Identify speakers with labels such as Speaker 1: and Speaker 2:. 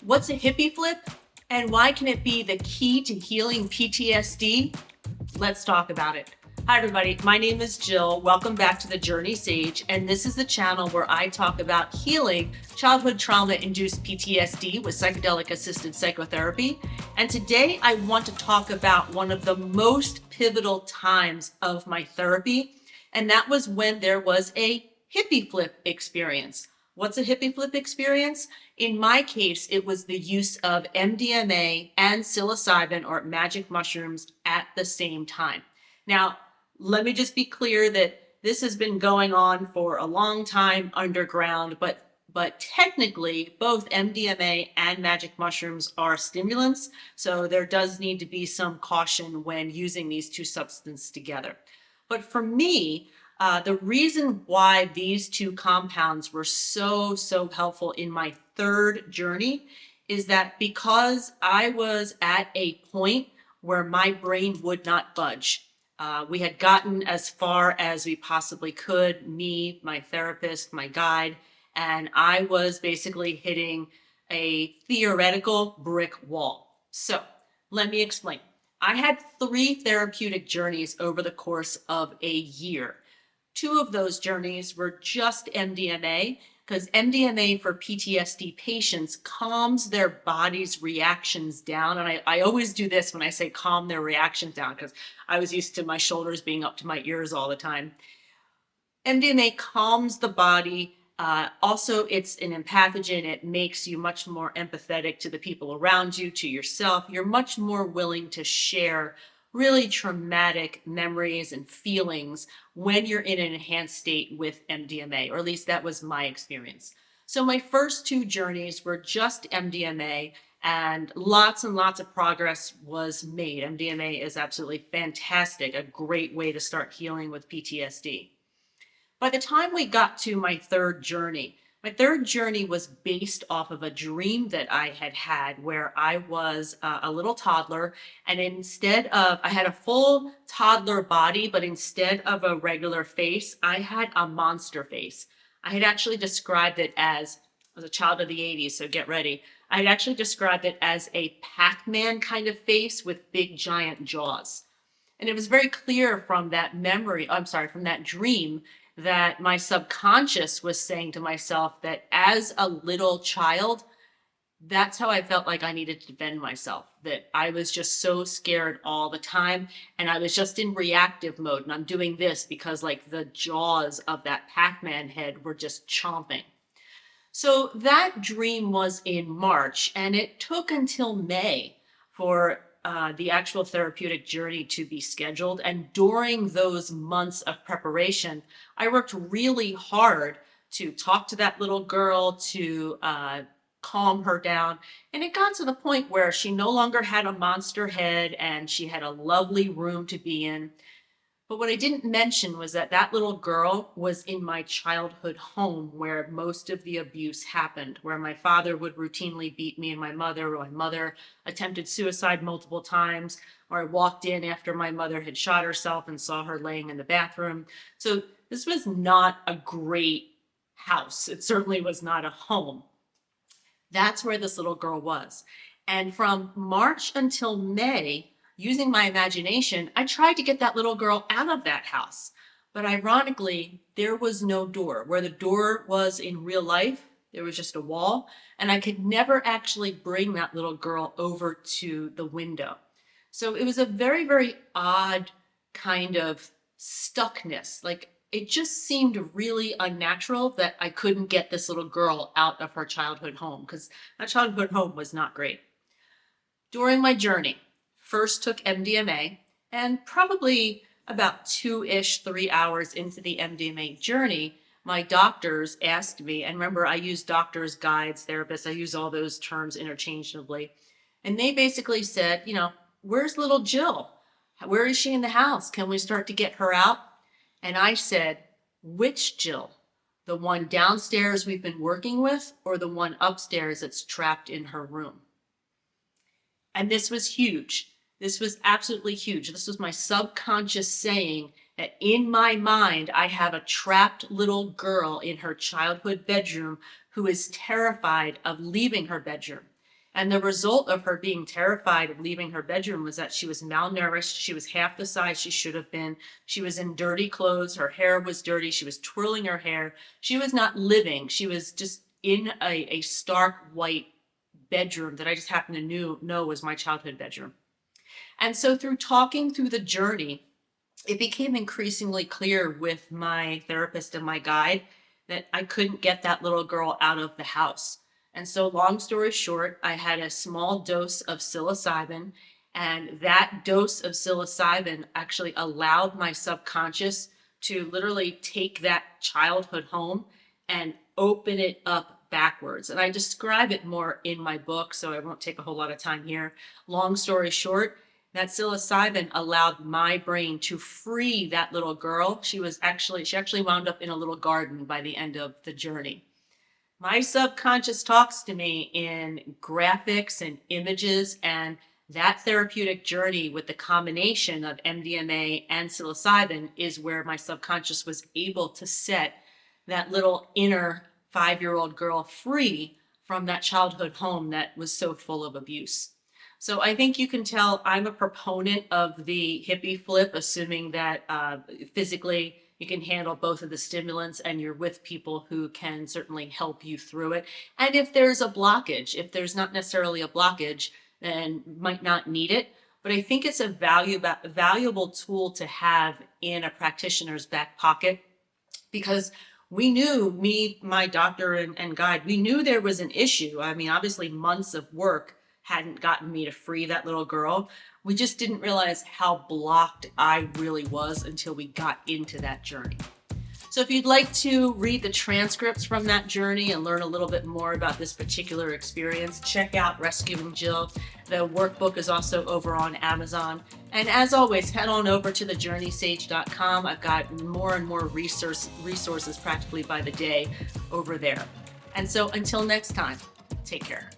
Speaker 1: What's a hippie flip and why can it be the key to healing PTSD? Let's talk about it. Hi everybody, my name is Jill. Welcome back to the Journey Sage, and this is the channel where I talk about healing childhood trauma-induced PTSD with psychedelic-assisted psychotherapy. And today I want to talk about one of the most pivotal times of my therapy, and that was when there was a hippie flip experience. What's a hippie flip experience? In my case, it was the use of MDMA and psilocybin or magic mushrooms at the same time. Now, let me just be clear that this has been going on for a long time underground, but technically both MDMA and magic mushrooms are stimulants, so there does need to be some caution when using these two substances together. But for me, the reason why these two compounds were so helpful in my third journey is that because I was at a point where my brain would not budge. We had gotten as far as we possibly could, me, my therapist, my guide, and I was basically hitting a theoretical brick wall. So let me explain. I had 3 therapeutic journeys over the course of a year. 2 of those journeys were just MDMA, because MDMA for PTSD patients calms their body's reactions down. And I always do this when I say calm their reactions down, because I was used to my shoulders being up to my ears all the time. MDMA calms the body. Also, it's an empathogen. It makes you much more empathetic to the people around you, to yourself. You're much more willing to share really traumatic memories and feelings when you're in an enhanced state with MDMA, or at least that was my experience. So my first 2 journeys were just MDMA, and lots of progress was made. MDMA is absolutely fantastic, a great way to start healing with PTSD. By the time we got to my third journey was based off of a dream that I had had where I was a little toddler, and I had a full toddler body, but instead of a regular face, I had a monster face. I had actually described it as, I was a child of the 80s, so get ready. I had actually described it as a Pac-Man kind of face with big giant jaws. And it was very clear from that from that dream, that my subconscious was saying to myself that as a little child, that's how I felt like I needed to defend myself, that I was just so scared all the time. And I was just in reactive mode. And I'm doing this because like the jaws of that Pac-Man head were just chomping. So that dream was in March, and it took until May for the actual therapeutic journey to be scheduled. And during those months of preparation, I worked really hard to talk to that little girl, to calm her down. And it got to the point where she no longer had a monster head and she had a lovely room to be in. But what I didn't mention was that that little girl was in my childhood home where most of the abuse happened, where my father would routinely beat me and my mother, or my mother attempted suicide multiple times, or I walked in after my mother had shot herself and saw her laying in the bathroom. So this was not a great house. It certainly was not a home. That's where this little girl was. And from March until May, using my imagination, I tried to get that little girl out of that house. But ironically, there was no door. Where the door was in real life, there was just a wall, and I could never actually bring that little girl over to the window. So it was a very odd kind of stuckness. Like, it just seemed really unnatural that I couldn't get this little girl out of her childhood home, because that childhood home was not great. During my journey, first took MDMA, and probably about 3 hours into the MDMA journey, my doctors asked me, and remember, I use doctors, guides, therapists, I use all those terms interchangeably. And they basically said, where's little Jill? Where is she in the house? Can we start to get her out? And I said, which Jill? The one downstairs we've been working with, or the one upstairs that's trapped in her room? And this was huge. This was absolutely huge. This was my subconscious saying that in my mind, I have a trapped little girl in her childhood bedroom who is terrified of leaving her bedroom. And the result of her being terrified of leaving her bedroom was that she was malnourished. She was half the size she should have been. She was in dirty clothes. Her hair was dirty. She was twirling her hair. She was not living. She was just in a stark white bedroom that I just happened to know was my childhood bedroom. And so through talking through the journey, it became increasingly clear with my therapist and my guide that I couldn't get that little girl out of the house. And so, long story short, I had a small dose of psilocybin, and that dose of psilocybin actually allowed my subconscious to literally take that childhood home and open it up backwards. And I describe it more in my book, so I won't take a whole lot of time here. Long story short, that psilocybin allowed my brain to free that little girl. She actually wound up in a little garden by the end of the journey. My subconscious talks to me in graphics and images, and that therapeutic journey with the combination of MDMA and psilocybin is where my subconscious was able to set that little inner 5-year-old girl free from that childhood home that was so full of abuse. So I think you can tell I'm a proponent of the hippie flip, assuming that physically you can handle both of the stimulants and you're with people who can certainly help you through it. And if there's a blockage, if there's not necessarily a blockage, then might not need it. But I think it's a valuable tool to have in a practitioner's back pocket, because we knew, my doctor and guide, we knew there was an issue. I mean, obviously months of work hadn't gotten me to free that little girl. We just didn't realize how blocked I really was until we got into that journey. So if you'd like to read the transcripts from that journey and learn a little bit more about this particular experience, check out Rescuing Jill. The workbook is also over on Amazon. And as always, head on over to thejourneysage.com. I've got more and more resources practically by the day over there. And so until next time, take care.